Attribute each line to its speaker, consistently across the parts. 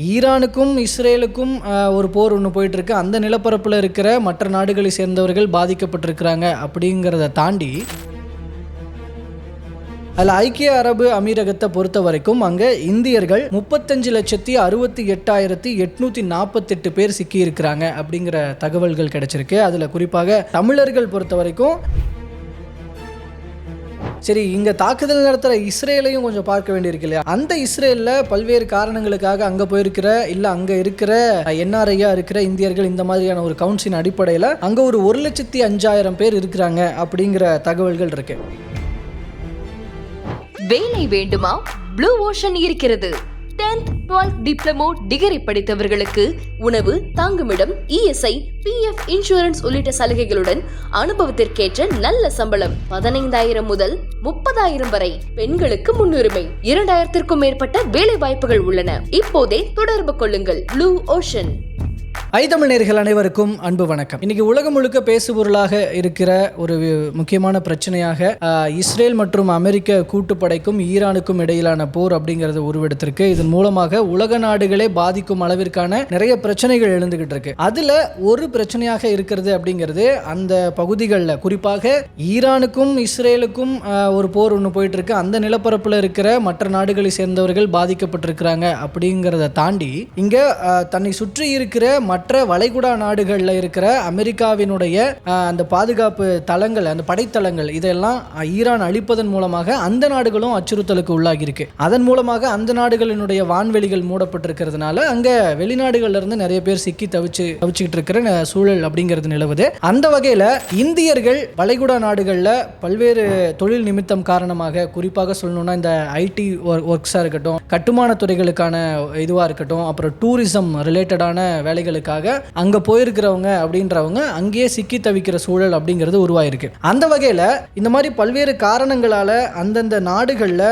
Speaker 1: ஈரானுக்கும் இஸ்ரேலுக்கும் ஒரு போர் ஒன்று போயிட்டுருக்கு. அந்த நிலப்பரப்பில் இருக்கிற மற்ற நாடுகளை சேர்ந்தவர்கள் பாதிக்கப்பட்டிருக்கிறாங்க. அப்படிங்கிறத தாண்டி அதில் ஐக்கிய அரபு அமீரகத்தை பொறுத்த வரைக்கும் அங்கே இந்தியர்கள் 35,68,848 பேர் சிக்கியிருக்கிறாங்க அப்படிங்கிற தகவல்கள் கிடைச்சிருக்கு. அதில் குறிப்பாக தமிழர்கள் பொறுத்த வரைக்கும் சரி, இங்கே தாக்குதல் நடத்துகிற இஸ்ரேலையும் கொஞ்சம் பார்க்க வேண்டியிருக்கு இல்லையா? அந்த இஸ்ரேலில் பல்வேறு காரணங்களுக்காக அங்கே போயிருக்கிற இல்லை அங்கே இருக்கிற என்ஆர்ஐயா இருக்கிற இந்தியர்கள் இந்த மாதிரியான ஒரு கவுன்சிலின் அடிப்படையில் அங்கே ஒரு 1,05,000 பேர் இருக்கிறாங்க அப்படிங்கிற தகவல்கள் இருக்கு.
Speaker 2: வேலை வேண்டுமா? ப்ளூ ஓஷன் இருக்கிறது. 10th 12th டிப்ளமோ டிகிரி படித்தவர்களுக்கு உணவு, தங்குமிடம், இஎஸ்ஐ, பிஎஃப் இன்சூரன்ஸ் உள்ளிட்ட சலுகைகளுடன் அனுபவத்திற்கேற்ற நல்ல சம்பளம் 15,000 முதல் 30,000 வரை. பெண்களுக்கு முன்னுரிமை. 2,000க்கும் மேற்பட்ட வேலை வாய்ப்புகள் உள்ளன. இப்போதே தொடர்பு கொள்ளுங்கள். Blue ocean.
Speaker 1: தமிழ் நேயர்கள் அனைவருக்கும் அன்பு வணக்கம். இன்னைக்கு உலகம் முழுக்க பேசுபொருளாக இருக்கிற ஒரு முக்கியமான பிரச்சனையாக இஸ்ரேல் மற்றும் அமெரிக்க கூட்டுப்படைக்கும் ஈரானுக்கும் இடையிலான போர் அப்படிங்கிறது உருவெடுத்திருக்கு. இதன் மூலமாக உலக நாடுகளே பாதிக்கும் அளவிற்கான நிறைய பிரச்சனைகள் எழுந்துகிட்டு இருக்கு. அதுல ஒரு பிரச்சனையாக இருக்கிறது அப்படிங்கிறது அந்த பகுதிகளில் குறிப்பாக ஈரானுக்கும் இஸ்ரேலுக்கும் ஒரு போர் ஒன்று போயிட்டு இருக்கு. அந்த நிலப்பரப்பில் இருக்கிற மற்ற நாடுகளை சேர்ந்தவர்கள் பாதிக்கப்பட்டிருக்கிறாங்க. அப்படிங்கிறத தாண்டி இங்க தன்னை சுற்றி இருக்கிற மற்ற வளைகுடா நாடுகளில் இருக்கிற அமெரிக்காவினுடைய அந்த பாதுகாப்பு தளங்கள், அந்த படைத்தளங்கள் இதெல்லாம் ஈரான் அழிப்பதன் மூலமாக அந்த நாடுகளும் அச்சுறுத்தலுக்கு உள்ளாகி இருக்கு. அதன் மூலமாக அந்த நாடுகளினுடைய வான்வெளிகள் மூடப்பட்டிருக்கிறதுனால அங்க வெளிநாடுகள்ல இருந்து நிறைய பேர் சிக்கி தவிச்சுக்கிட்டு இருக்கிற சூழல் அப்படிங்கிறது நிலவுது. அந்த வகையில இந்தியர்கள் வளைகுடா நாடுகளில் பல்வேறு தொழில் நிமித்தம் காரணமாக, குறிப்பாக சொல்லணும்னா இந்த ஐடி ஒர்க்ஸா இருக்கட்டும், கட்டுமான துறைகளுக்கான இதுவா இருக்கட்டும், அப்புறம் டூரிசம் ரிலேட்டடான வேலைகளுக்காக அங்க போயிருக்கிறவங்க அப்படின்றவங்க அங்கேயே சிக்கி தவிக்கிற சூழல் அப்படிங்கிறது உருவாயிருக்கு. அந்த வகையில் இந்த மாதிரி பல்வேறு காரணங்களால அந்தந்த நாடுகளில்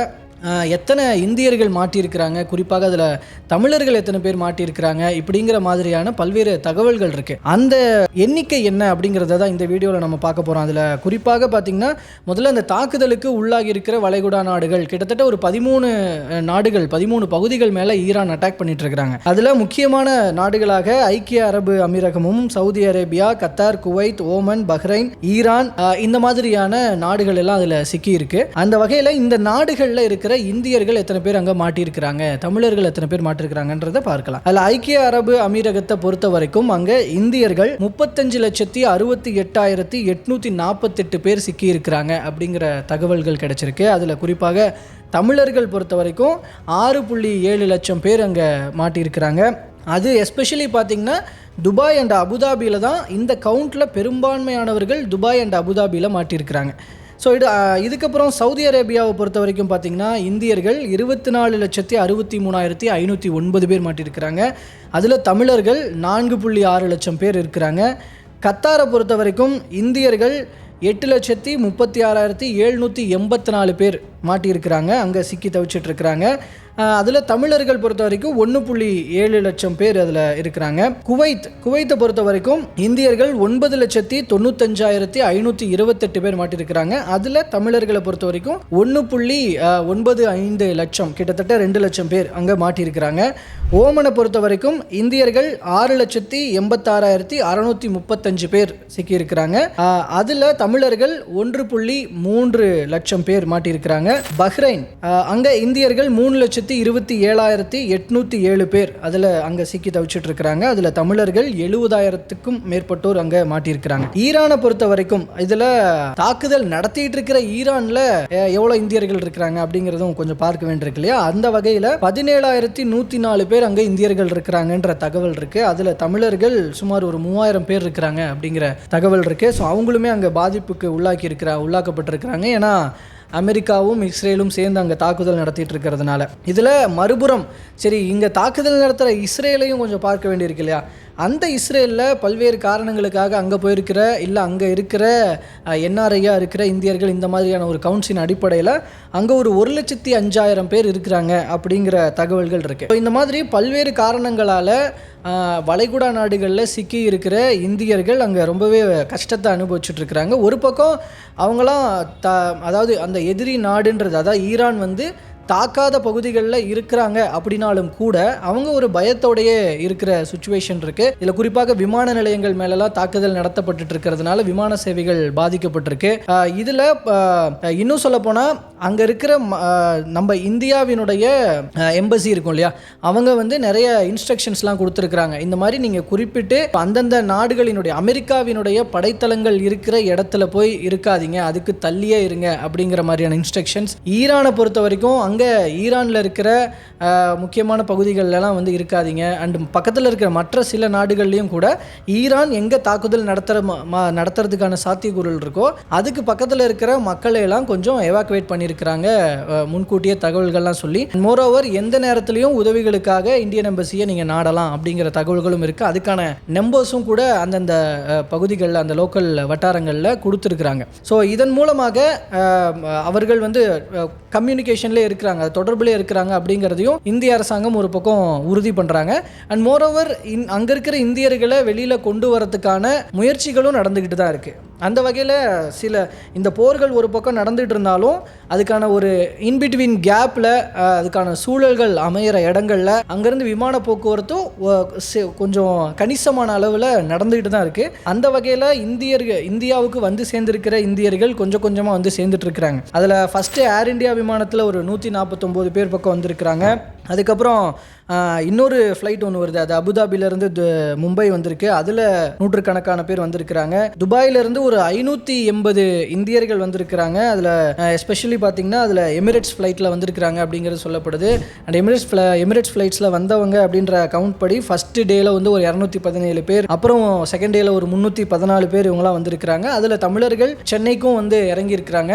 Speaker 1: எத்தனை இந்தியர்கள் மாட்டியிருக்கிறாங்க, குறிப்பாக அதில் தமிழர்கள் எத்தனை பேர் மாட்டியிருக்கிறாங்க இப்படிங்கிற மாதிரியான பல்வேறு தகவல்கள் இருக்குது. அந்த எண்ணிக்கை என்ன அப்படிங்கிறத தான் இந்த வீடியோவில் நம்ம பார்க்க போகிறோம். அதில் குறிப்பாக பார்த்திங்கன்னா முதல்ல அந்த தாக்குதலுக்கு உள்ளாகி இருக்கிற வளைகுடா நாடுகள் கிட்டத்தட்ட ஒரு 13 பகுதிகள் மேலே ஈரான் அட்டாக் பண்ணிட்டு இருக்கிறாங்க. அதில் முக்கியமான நாடுகளாக ஐக்கிய அரபு அமீரகமும், Saudi Arabia, Qatar, Kuwait, Oman, Bahrain, Iran இந்த மாதிரியான நாடுகள் எல்லாம் அதில் சிக்கி இருக்கு. அந்த வகையில் இந்த நாடுகளில் இருக்கிற இந்தியர்கள் எத்தனை பேர் அங்க மாட்டியிருக்கிறாங்க, தமிழர்கள் எத்தனை பேர் மாட்டிருக்கிறாங்கன்றத பார்க்கலாம். அதில் ஐக்கிய அரபு அமீரகத்தை பொறுத்த வரைக்கும் அங்க இந்தியர்கள் 35,68,848 பேர் சிக்கி இருக்கிறாங்க அப்படிங்கிற தகவல்கள் கிடைச்சிருக்கு. அதுல குறிப்பாக தமிழர்கள் பொறுத்த வரைக்கும் 6.7 லட்சம் பேர் அங்க மாட்டியிருக்கிறாங்க. அது எஸ்பெஷலி பார்த்தீங்கன்னா துபாய் அண்ட் அபுதாபியில் தான் இந்த கவுண்டில் பெரும்பான்மையானவர்கள் துபாய் அண்ட் அபுதாபியில் மாட்டியிருக்கிறாங்க. ஸோ இதுக்கப்புறம் சவுதி அரேபியாவை பொறுத்த வரைக்கும் பார்த்தீங்கன்னா இந்தியர்கள் 24,63,509 பேர் மாட்டியிருக்கிறாங்க. அதில் தமிழர்கள் 4.6 லட்சம் பேர் இருக்கிறாங்க. கத்தாரை பொறுத்த வரைக்கும் இந்தியர்கள் 8,36,784 பேர் மாட்டியிருக்கிறாங்க, அங்கே சிக்கி தவிச்சிட்டு இருக்கிறாங்க. அதில் தமிழர்கள் பொறுத்த வரைக்கும் 1.7 லட்சம் பேர் அதில் இருக்கிறாங்க. குவைத்தை பொறுத்த வரைக்கும் இந்தியர்கள் 9,95,528 பேர் மாட்டியிருக்கிறாங்க. அதில் தமிழர்களை பொறுத்த வரைக்கும் 1.95 லட்சம், கிட்டத்தட்ட 2 லட்சம் பேர் அங்கே மாட்டியிருக்கிறாங்க. ஓமனை பொறுத்த வரைக்கும் இந்தியர்கள் 6,86,635 பேர் சிக்கியிருக்கிறாங்க. அதில் தமிழர்கள் 1.3 லட்சம் பேர் மாட்டியிருக்கிறாங்க. பஹ்ரைன் அங்கே இந்தியர்கள் 3,27,807 பேர் அதில் அங்கே சிக்கி தவிச்சிட்டு இருக்கிறாங்க. அதில் தமிழர்கள் 70,000க்கும் மேற்பட்டோர் அங்கே மாட்டியிருக்கிறாங்க. ஈரானை பொறுத்த வரைக்கும் இதில் தாக்குதல் நடத்திட்டு இருக்கிற ஈரானில் எவ்வளோ இந்தியர்கள் இருக்கிறாங்க அப்படிங்கிறதும் கொஞ்சம் பார்க்க வேண்டியிருக்கு இல்லையா? அந்த வகையில் 17,104 பேர் அங்கே இந்தியர்கள் இருக்கிறாங்கன்ற தகவல் இருக்கு. அதில் தமிழர்கள் சுமார் ஒரு 3,000 பேர் இருக்கிறாங்க அப்படிங்கிற தகவல் இருக்கு. ஸோ அவங்களுமே அங்கே பாதிப்புக்கு உள்ளாக்கப்பட்டிருக்கிறாங்க. ஏன்னா அமெரிக்காவும் இஸ்ரேலும் சேர்ந்து அங்கே தாக்குதல் நடத்திட்டு இருக்கிறதுனால. இதில் மறுபுறம் சரி, இங்கே தாக்குதல் நடத்துகிற இஸ்ரேலையும் கொஞ்சம் பார்க்க வேண்டியிருக்கு இல்லையா? அந்த இஸ்ரேலில் பல்வேறு காரணங்களுக்காக அங்கே போயிருக்கிற இல்லை அங்கே இருக்கிற என்ஆர்ஐயா இருக்கிற இந்தியர்கள் இந்த மாதிரியான ஒரு கவுன்சிலின் அடிப்படையில் அங்கே ஒரு 1,05,000 பேர் இருக்கிறாங்க அப்படிங்கிற தகவல்கள் இருக்குது. இந்த மாதிரி பல்வேறு காரணங்களால் வளைகுடா நாடுகளில் சிக்கி இருக்கிற இந்தியர்கள் அங்கே ரொம்பவே கஷ்டத்தை அனுபவிச்சுட்ருக்கிறாங்க. ஒரு பக்கம் அவங்களாம் அதாவது அந்த எதிரி நாடுன்றது, அதாவது ஈரான் தாக்காத பகுதிகளில் இருக்கிறாங்க அப்படின்னாலும் கூட அவங்க ஒரு பயத்தோடையே இருக்கிற சுச்சுவேஷன் இருக்குது. இதில் குறிப்பாக விமான நிலையங்கள் மேலெல்லாம் தாக்குதல் நடத்தப்பட்டு இருக்கிறதுனால விமான சேவைகள் பாதிக்கப்பட்டிருக்கு. இதில் இன்னும் சொல்லப்போனால் அங்கே இருக்கிற நம்ம இந்தியாவினுடைய எம்பசி இருக்கும் இல்லையா, அவங்க வந்து நிறைய இன்ஸ்ட்ரக்ஷன்ஸ்லாம் கொடுத்துருக்குறாங்க. இந்த மாதிரி நீங்கள் குறிப்பிட்டு அந்தந்த நாடுகளினுடைய அமெரிக்காவினுடைய படைத்தளங்கள் இருக்கிற இடத்துல போய் இருக்காதீங்க, அதுக்கு தள்ளியே இருங்க அப்படிங்கிற மாதிரியான இன்ஸ்ட்ரக்ஷன்ஸ். ஈரானை பொறுத்த வரைக்கும் அங்கே ஈரானில் இருக்கிற முக்கியமான பகுதிகளெலாம் வந்து இருக்காதீங்க. அண்ட் பக்கத்தில் இருக்கிற மற்ற சில நாடுகள்லையும் கூட ஈரான் எங்கே தாக்குதல் நடத்துறதுக்கான சாத்தியக்கூறல் இருக்கோ அதுக்கு பக்கத்தில் இருக்கிற மக்களை எல்லாம் கொஞ்சம் எவாக்குவேட் பண்ணியிருக்கிறாங்க முன்கூட்டியே தகவல்கள்லாம் சொல்லி. மோரோவர் எந்த நேரத்துலையும் உதவிகளுக்காக இந்தியன் எம்பசியை நீங்கள் நாடலாம் அப்படிங்கிற தகவல்களும் இருக்குது. அதுக்கான நம்பர்ஸும் கூட அந்தந்த பகுதிகளில் அந்த லோக்கல் வட்டாரங்களில் கொடுத்துருக்குறாங்க. ஸோ இதன் மூலமாக அவர்கள் வந்து கம்யூனிகேஷன்லேயே இருக்கிறாங்க, தொடர்புலேயே இருக்கிறாங்க அப்படிங்கிறதையும் இந்திய அரசாங்கம் ஒரு பக்கம் உறுதி பண்ணுறாங்க. அண்ட் மோரோவர் அங்கே இருக்கிற இந்தியர்களை வெளியில் கொண்டு வரதுக்கான முயற்சிகளும் நடந்துக்கிட்டு தான் இருக்குது. அந்த வகையில் சில இந்த போர்கள் ஒரு பக்கம் நடந்துகிட்டு இருந்தாலும் அதுக்கான ஒரு இன்பிட்வீன் கேப்பில் அதுக்கான சூழல்கள் அமையிற இடங்களில் அங்கேருந்து விமான போக்குவரத்தும் கொஞ்சம் கணிசமான அளவில் நடந்துக்கிட்டு தான் இருக்குது. அந்த வகையில் இந்தியாவுக்கு வந்து சேர்ந்துருக்கிற இந்தியர்கள் கொஞ்சம் கொஞ்சமாக வந்து சேர்ந்துட்டு இருக்கிறாங்க. அதில் ஃபஸ்ட்டு ஏர் இந்தியா விமானத்தில் ஒரு 149 பேர் பக்கம் வந்திருக்கிறாங்க. அதுக்கப்புறம் இன்னொரு ஃப்ளைட் ஒன்று வருது, அது அபுதாபிலேருந்து மும்பை வந்திருக்கு, அதில் நூற்றுக்கணக்கான பேர் வந்திருக்கிறாங்க. துபாயிலேருந்து ஒரு 580 இந்தியர்கள் வந்திருக்கிறாங்க. அதில் எஸ்பெஷலி பார்த்திங்கன்னா அதில் எமிரேட்ஸ் ஃப்ளைட்டில் வந்திருக்கிறாங்க அப்படிங்கிறது சொல்லப்படுது. அண்ட் எமிரேட்ஸ் ஃப்ளைட்ஸில் வந்தவங்க அப்படின்ற கவுண்ட் படி ஃபஸ்ட்டு டேயில் வந்து ஒரு 217 பேர், அப்புறம் செகண்ட் டேயில் ஒரு 314 பேர் இவங்களாம் வந்திருக்கிறாங்க. அதில் தமிழர்கள் சென்னைக்கும் வந்து இறங்கியிருக்கிறாங்க.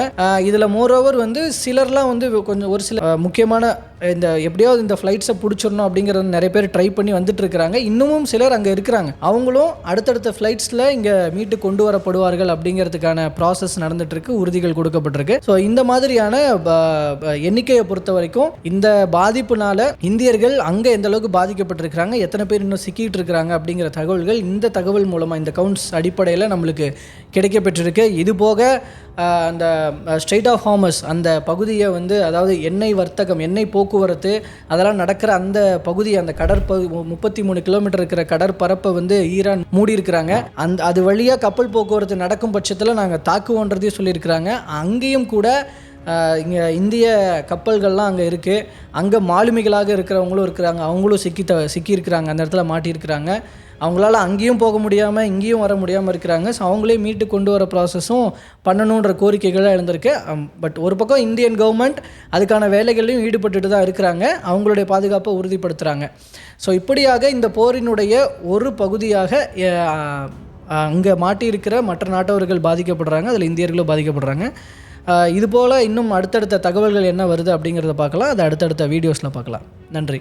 Speaker 1: இதில் மோரோவர் வந்து சிலர்லாம் வந்து கொஞ்சம் ஒரு சில முக்கியமான இந்த எப்படியாவது இந்த ஃப்ளைட்ஸை பிடிச்சிடணும் அப்படிங்கிறது நிறைய பேர் ட்ரை பண்ணி வந்துட்டு இருக்கிறாங்க. இன்னமும் சிலர் அங்கே இருக்கிறாங்க. அவங்களும் அடுத்தடுத்த ஃப்ளைட்ஸில் இங்கே மீட்டு கொண்டு வரப்படுவார்கள் அப்படிங்கிறதுக்கான ப்ராசஸ் நடந்துட்டு இருக்கு, உறுதிகள் கொடுக்கப்பட்டிருக்கு. ஸோ இந்த மாதிரியான எண்ணிக்கையை பொறுத்த வரைக்கும் இந்த பாதிப்புனால இந்தியர்கள் அங்கே எந்த அளவுக்கு பாதிக்கப்பட்டிருக்கிறாங்க, எத்தனை பேர் இன்னும் சிக்கிட்டு இருக்கிறாங்க அப்படிங்கிற தகவல்கள் இந்த தகவல் மூலமாக இந்த கவுண்ட்ஸ் அடிப்படையில் நம்மளுக்கு கிடைக்கப்பட்டிருக்கு. இது போக அந்த ஸ்ட்ரெய்ட் ஆஃப் ஹார்மஸ் அந்த பகுதியை வந்து, அதாவது எண்ணெய் வர்த்தகம், எண்ணெய் போக்குவரத்து அதெல்லாம் நடக்கிற அந்த பகுதி, அந்த 33 கிலோமீட்டர் இருக்கிற கடற்பரப்பை வந்து ஈரான் மூடி இருக்கிறாங்க. அது வழியாக கப்பல் போக்குவரத்து நடக்கும் பட்சத்தில் நாங்கள் தாக்குவோன்றதையும் சொல்லியிருக்கிறாங்க. அங்கேயும் கூட இங்கே இந்திய கப்பல்கள்லாம் அங்கே இருக்குது. அங்கே மாலுமிகளாக இருக்கிறவங்களும் இருக்கிறாங்க, அவங்களும் சிக்கியிருக்கிறாங்க, அந்த இடத்துல மாட்டியிருக்கிறாங்க. அவங்களால அங்கேயும் போக முடியாமல் இங்கேயும் வர முடியாமல் இருக்கிறாங்க. ஸோ அவங்களே மீட்டு கொண்டு வர ப்ராசஸும் பண்ணணுன்ற கோரிக்கைகளாக எழுந்திருக்கு. பட் ஒரு பக்கம் இந்தியன் கவர்மெண்ட் அதுக்கான வேலைகளையும் ஈடுபட்டுட்டு தான் இருக்கிறாங்க, அவங்களுடைய பாதுகாப்பை உறுதிப்படுத்துகிறாங்க. ஸோ இப்படியாக இந்த போரினுடைய ஒரு பகுதியாக அங்கே மாட்டியிருக்கிற மற்ற நாட்டவர்கள் பாதிக்கப்படுறாங்க, அதில் இந்தியர்களும் பாதிக்கப்படுறாங்க. இதுபோல் இன்னும் அடுத்தடுத்த தகவல்கள் என்ன வருது அப்படிங்கிறத பார்க்கலாம். அது அடுத்தடுத்த வீடியோஸில் பார்க்கலாம். நன்றி.